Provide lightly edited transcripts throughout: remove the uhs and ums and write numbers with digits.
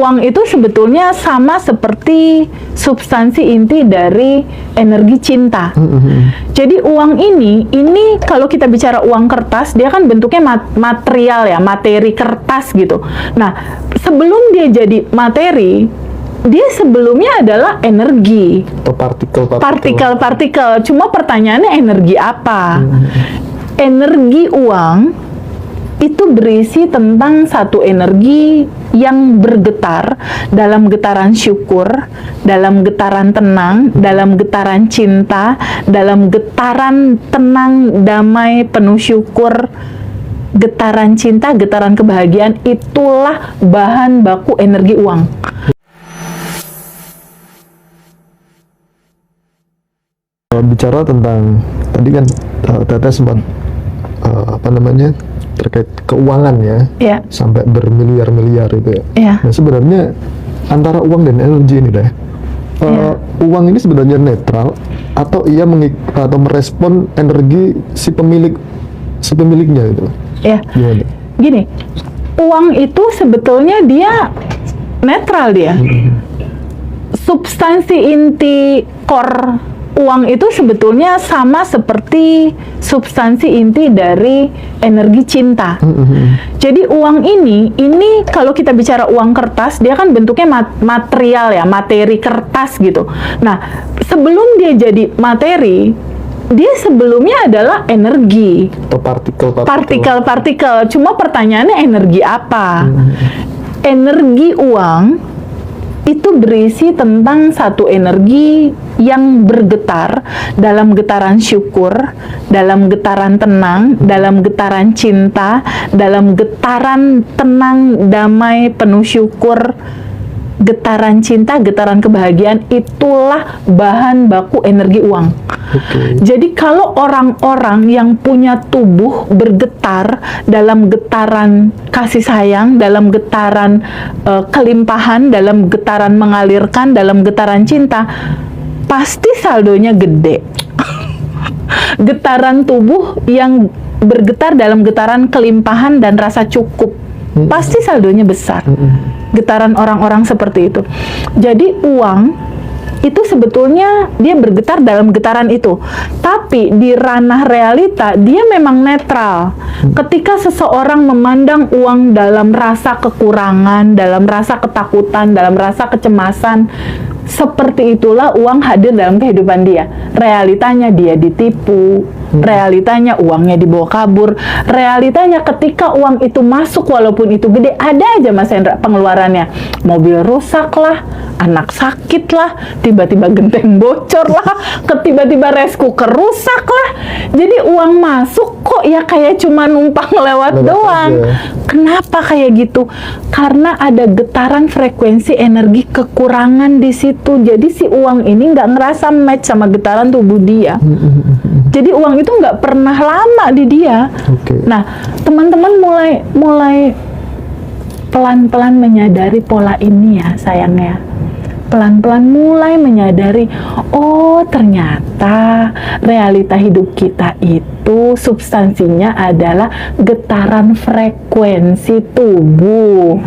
Uang itu sebetulnya sama seperti substansi inti dari energi cinta. Jadi uang ini kalau kita bicara uang kertas, dia kan bentuknya material ya, materi kertas gitu. Nah, sebelum dia jadi materi, dia sebelumnya adalah energi. Atau Partikel-partikel. Cuma pertanyaannya energi apa? Energi uang itu berisi tentang satu energi yang bergetar dalam getaran syukur, dalam getaran tenang, dalam getaran cinta, dalam getaran tenang, damai, penuh syukur, getaran cinta, getaran kebahagiaan. Itulah bahan baku energi uang. Bicara tentang tadi kan Teteh sempat terkait keuangan ya, sampai bermiliar-miliar itu ya. Nah, sebenarnya antara uang dan energi ini deh, uang ini sebenarnya netral atau ia merespon energi si pemiliknya gitu. Ya. Gini, uang itu sebetulnya dia netral dia. Substansi inti core uang itu sebetulnya sama seperti substansi inti dari energi cinta. Jadi uang ini kalau kita bicara uang kertas, dia kan bentuknya material ya, materi kertas gitu. Nah, sebelum dia jadi materi, dia sebelumnya adalah energi. Atau Partikel-partikel. Cuma pertanyaannya energi apa? Energi uang itu berisi tentang satu energi yang bergetar dalam getaran syukur, dalam getaran tenang, dalam getaran cinta, dalam getaran tenang, damai, penuh syukur, getaran cinta, getaran kebahagiaan. Itulah bahan baku energi uang. Jadi kalau orang-orang yang punya tubuh bergetar dalam getaran kasih sayang, dalam getaran kelimpahan, dalam getaran mengalirkan, dalam getaran cinta, pasti saldonya gede. Getaran tubuh yang bergetar dalam getaran kelimpahan dan rasa cukup, pasti saldonya besar. Getaran orang-orang seperti itu. Jadi uang itu sebetulnya dia bergetar dalam getaran itu. Tapi di ranah realita dia memang netral. Ketika seseorang memandang uang dalam rasa kekurangan, dalam rasa ketakutan, dalam rasa kecemasan, seperti itulah uang hadir dalam kehidupan dia. Realitanya dia ditipu, realitanya uangnya dibawa kabur, realitanya ketika uang itu masuk walaupun itu gede, ada aja Mas Hendra pengeluarannya. Mobil rusak lah, anak sakit lah, tiba-tiba genteng bocor lah, tiba-tiba rice cooker rusak lah. Jadi uang masuk kok ya kayak cuma numpang lewat doang. Kenapa kayak gitu? Karena ada getaran frekuensi energi kekurangan di situ. Jadi si uang ini nggak ngerasa match sama getaran tubuh dia. Jadi uang itu nggak pernah lama di dia. Nah, teman-teman mulai pelan-pelan menyadari pola ini ya sayangnya. Pelan-pelan mulai menyadari, oh ternyata realita hidup kita itu substansinya adalah getaran frekuensi tubuh.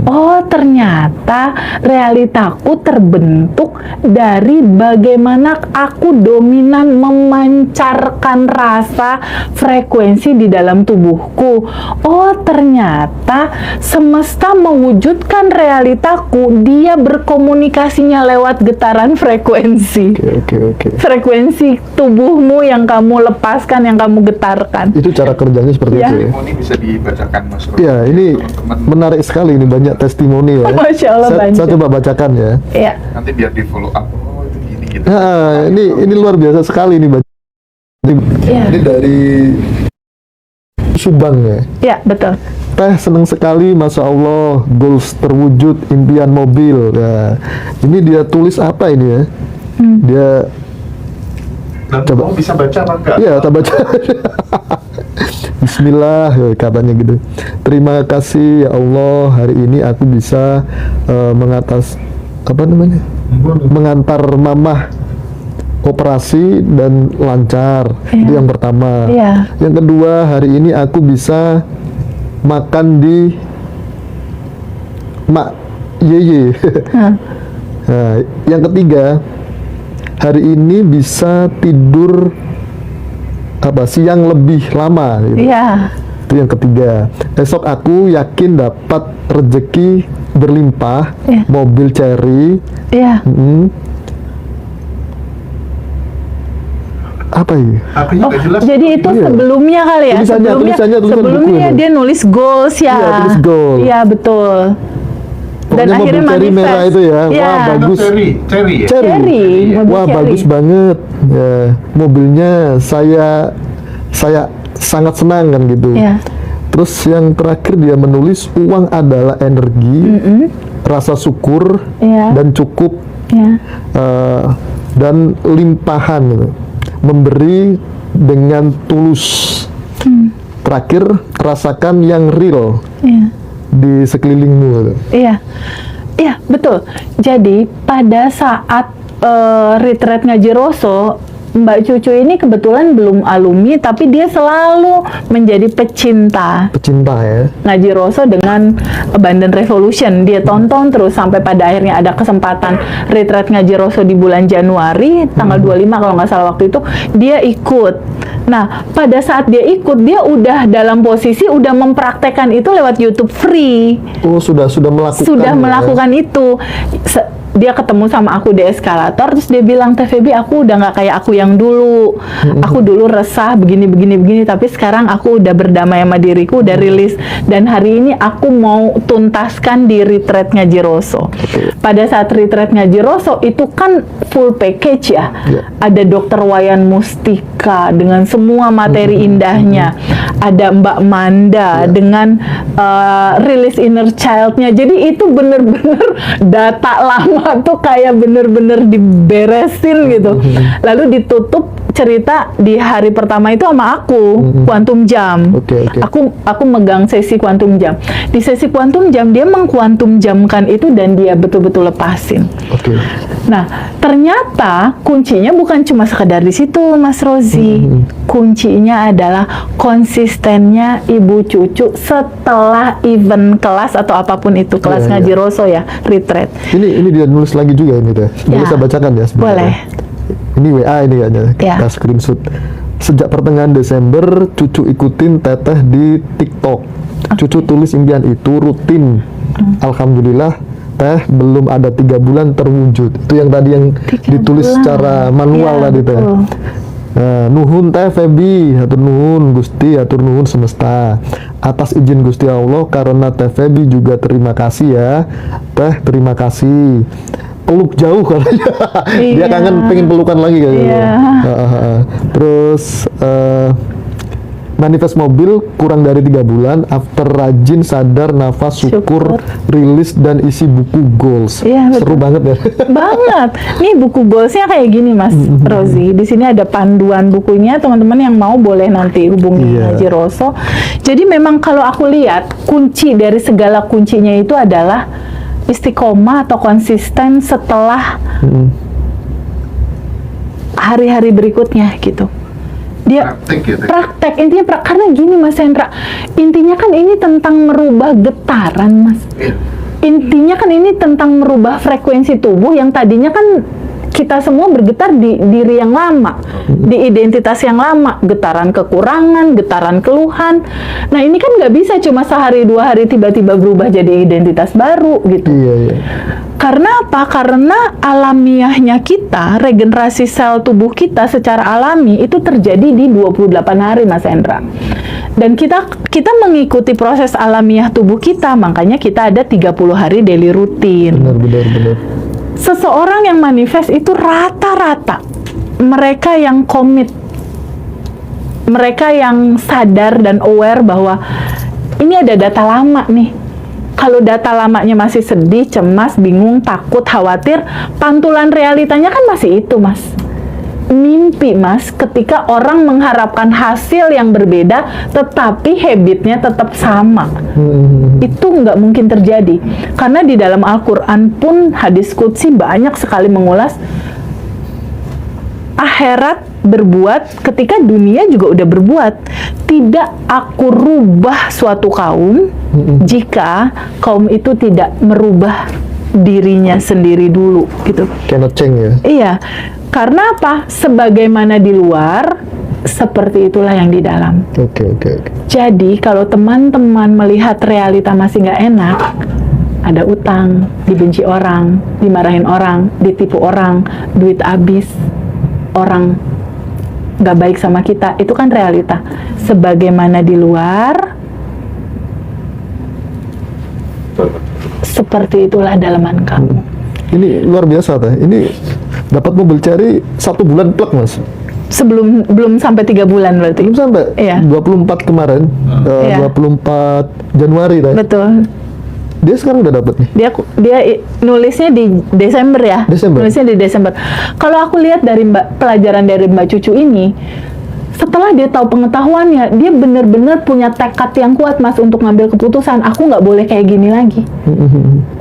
Oh ternyata realitaku terbentuk dari bagaimana aku dominan memancarkan rasa frekuensi di dalam tubuhku. Oh ternyata semesta mewujudkan realitaku, dia berkomunikasinya lewat getaran frekuensi. Frekuensi tubuhmu yang kamu lepaskan, yang kamu getarkan. Itu cara kerjanya seperti itu ya. Ini bisa dibacakan Mas. Ya, ini menarik sekali, ini banyak testimoni ya. Masya Allah, saya coba bacakan ya. Iya. Nanti biar di follow up. Oh, itu gini gitu. Nah, ini luar biasa sekali ini. Ini dari Subang ya. Iya, betul. Teh seneng sekali, Masya Allah, goals terwujud, impian mobil. Ya, ini dia tulis apa ini ya? Dia coba bisa baca apa enggak? Iya, tak baca. Bismillah katanya gitu. Terima kasih ya Allah, hari ini aku bisa mengantar mamah operasi dan lancar. Itu yang pertama. Yang kedua, hari ini aku bisa makan di Iya. Nah, yang ketiga, hari ini bisa tidur siang lebih lama gitu. Iya. Itu yang ketiga. Esok aku yakin dapat rezeki berlimpah, mobil cherry. Iya. Apa ini? Artinya nggak jelas. Jadi itu sebelumnya kali ya. Tulisannya Sebelumnya buku dia nulis goals ya. Iya, tulis goal. Iya, betul. Dan Pokoknya akhirnya mobil cherry manifest. merah itu ya. Iya. Wah, bagus. Cherry ya? Cherry, mobil Wah, cherry. bagus banget. Ya, mobilnya saya sangat senang kan gitu. Iya. Terus yang terakhir dia menulis uang adalah energi, rasa syukur, dan cukup, dan limpahan gitu. Memberi dengan tulus. Terakhir, rasakan yang real di sekelilingmu gitu. Iya, betul. Jadi pada saat retreat Ngaji Roso, Mbak Cucu ini kebetulan belum alumni, tapi dia selalu menjadi pecinta ya. Ngaji Roso dengan Abundant Revolution. Dia tonton terus sampai pada akhirnya ada kesempatan retreat Ngaji Roso di bulan Januari, tanggal 25 kalau nggak salah waktu itu, dia ikut. Nah, pada saat dia ikut, dia udah dalam posisi udah mempraktekkan itu lewat YouTube free. Oh, sudah melakukan. Sudah melakukan itu. Dia ketemu sama aku di eskalator, terus dia bilang, Teh Feby, aku udah nggak kayak aku yang dulu. Aku dulu resah begini, tapi sekarang aku udah berdamai sama diriku, udah rilis. Dan hari ini aku mau tuntaskan di retreat Ngaji Roso. Pada saat retreat Ngaji Roso, itu kan full package ya. Ada Dr. Wayan Mustika dengan semua materi indahnya. Ada Mbak Manda dengan rilis inner child-nya. Jadi itu bener-bener data lama tuh kayak bener-bener diberesin gitu. Lalu ditutup cerita di hari pertama itu sama aku, Quantum Jam. Aku megang sesi Quantum Jam. Di sesi Quantum Jam dia mengkuantum jamkan itu dan dia betul-betul lepasin. Nah, ternyata kuncinya bukan cuma sekedar di situ, Mas Rozi. Kuncinya adalah konsistennya Ibu Cucu setelah event kelas atau apapun itu, kelas Ngaji Roso ya, retreat. Ini dia nulis lagi juga ini teh. Boleh saya bacakan ya sebenarnya. Boleh. Ini WA ini kayaknya. Kita screenshot. Sejak pertengahan Desember, Cucu ikutin Teteh di TikTok. Cucu tulis impian itu rutin. Alhamdulillah, Teh belum ada 3 bulan terwujud. Itu yang tadi yang ditulis secara manual tadi Teh. Nuhun Teh Feby, hatur nuhun Gusti, hatur nuhun semesta. Atas izin Gusti Allah, karena Teh Feby juga terima kasih ya. Teh terima kasih. Peluk jauh katanya. Dia kangen pengen pelukan lagi kayaknya. Terus manifest mobil kurang dari 3 bulan, after rajin, sadar, nafas, syukur, rilis dan isi buku goals. Seru banget ya. Banget. Nih buku goalsnya kayak gini Mas Rozi. Di sini ada panduan bukunya, teman-teman yang mau boleh nanti hubungi Ngaji Roso. Jadi memang kalau aku lihat kunci dari segala kuncinya itu adalah istiqomah atau konsisten setelah hari-hari berikutnya gitu. Dia praktek intinya karena gini Mas Hendra, intinya kan ini tentang merubah getaran Mas. Intinya kan ini tentang merubah frekuensi tubuh yang tadinya kan kita semua bergetar di diri yang lama, di identitas yang lama, getaran kekurangan, getaran keluhan. Nah ini kan nggak bisa cuma sehari 2 hari tiba-tiba berubah jadi identitas baru gitu. Karena apa? Karena alamiahnya kita, regenerasi sel tubuh kita secara alami itu terjadi di 28 hari Mas Hendra. Dan kita mengikuti proses alamiah tubuh kita, makanya kita ada 30 hari daily rutin. Benar. Seseorang yang manifest itu rata-rata mereka yang komit, mereka yang sadar dan aware bahwa ini ada data lama nih. Kalau data lamanya masih sedih, cemas, bingung, takut, khawatir, pantulan realitanya kan masih itu Mas. Mimpi Mas, ketika orang mengharapkan hasil yang berbeda tetapi habitnya tetap sama. Itu nggak mungkin terjadi. Karena di dalam Al-Quran pun hadis qudsi banyak sekali mengulas akhirat berbuat ketika dunia juga udah berbuat. Tidak aku rubah suatu kaum jika kaum itu tidak merubah dirinya sendiri dulu gitu. Cannot change ya. Iya, karena apa? Sebagaimana di luar, seperti itulah yang di dalam. Oke. Jadi kalau teman-teman melihat realita masih nggak enak, ada utang, dibenci orang, dimarahin orang, ditipu orang, duit habis, orang nggak baik sama kita, itu kan realita. Sebagaimana di luar, seperti itulah dalaman kamu. Ini luar biasa teh. Ini dapat mobil Cherry 1 bulan plek mas. Belum sampai 3 bulan berarti. Belum sampai. Iya. 24 kemarin. Iya. 24 Januari teh. Betul. Dia sekarang udah dapat nih. Dia nulisnya di Desember ya. Nulisnya di Desember. Kalau aku lihat dari pelajaran dari Mbak Cucu ini, setelah dia tahu pengetahuannya, dia benar-benar punya tekad yang kuat mas untuk ngambil keputusan. Aku nggak boleh kayak gini lagi.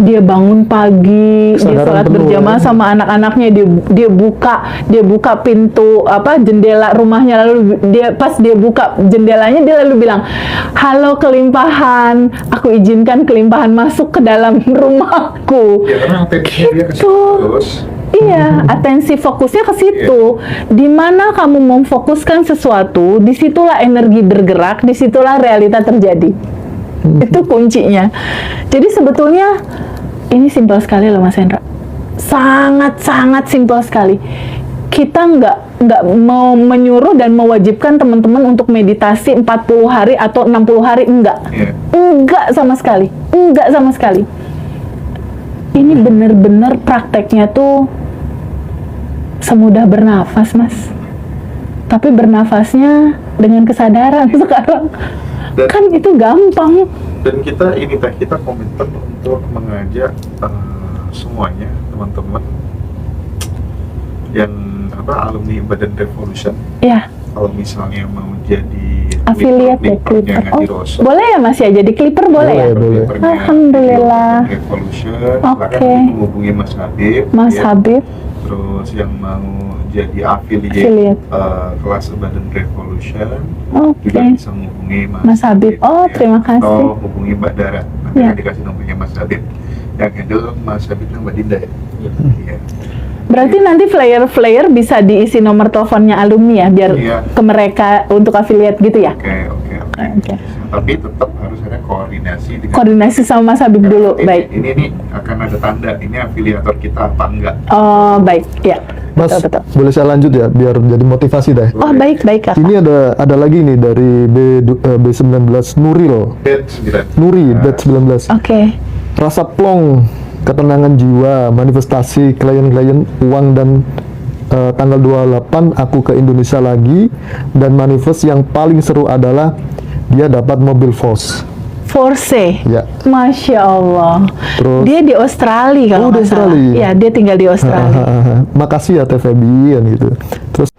Dia bangun pagi, dia sholat berjamaah sama anak-anaknya, dia buka pintu jendela rumahnya, lalu pas dia buka jendelanya dia lalu bilang, halo kelimpahan, aku izinkan kelimpahan masuk ke dalam rumahku. Ya karena atensinya dia ke situ terus. Iya, atensi fokusnya ke situ. Di mana kamu memfokuskan sesuatu, disitulah energi bergerak, disitulah realita terjadi. Itu kuncinya. Jadi sebetulnya ini simpel sekali loh Mas Hendra. Sangat-sangat simpel sekali. Kita nggak mau menyuruh dan mewajibkan teman-teman untuk meditasi 40 hari atau 60 hari, enggak. Enggak sama sekali. Enggak sama sekali. Ini benar-benar prakteknya tuh semudah bernafas, Mas. Tapi bernafasnya dengan kesadaran sekarang. Kan itu gampang. Dan kita komitmen untuk mengajak semuanya, teman-teman yang alumni Badan Revolution. Iya. Kalau misalnya mau jadi affiliate ya, Clipper. Boleh ya Mas ya, jadi Clipper boleh ya? Boleh. Alhamdulillah. Revolution, Oke. menghubungi Mas Habib. Mas Habib. Terus yang mau jadi affiliate kelas Badan Revolution, juga bisa menghubungi Mas Habib. Oh, terima kasih. Atau hubungi Mbak Dara. Nanti dikasih nomornya Mas Habib. Yang handle Mas Habib dan Mbak Dinda ya. Iya. Berarti nanti flyer bisa diisi nomor teleponnya alumni ya, biar ke mereka untuk affiliate gitu ya? Oke. Tapi tetap harus ada koordinasi sama Mas Habib dulu. Baik. Ini akan ada tanda ini afiliator kita apa enggak. Oh, baik. Ya. Mas, betul. Boleh saya lanjut ya biar jadi motivasi deh. Oh, baik Kak. Ini ada lagi nih dari B19 Nuril. Nuri, batch 19. Oke. Rasa plong, ketenangan jiwa, manifestasi klien-klien uang dan tanggal 28 aku ke Indonesia lagi, dan manifest yang paling seru adalah dia dapat mobil Force. Ya. Masya Allah. Terus, dia di Australia kalau nggak salah. Iya, dia tinggal di Australia. Makasih ya Teh Febi gitu. Terus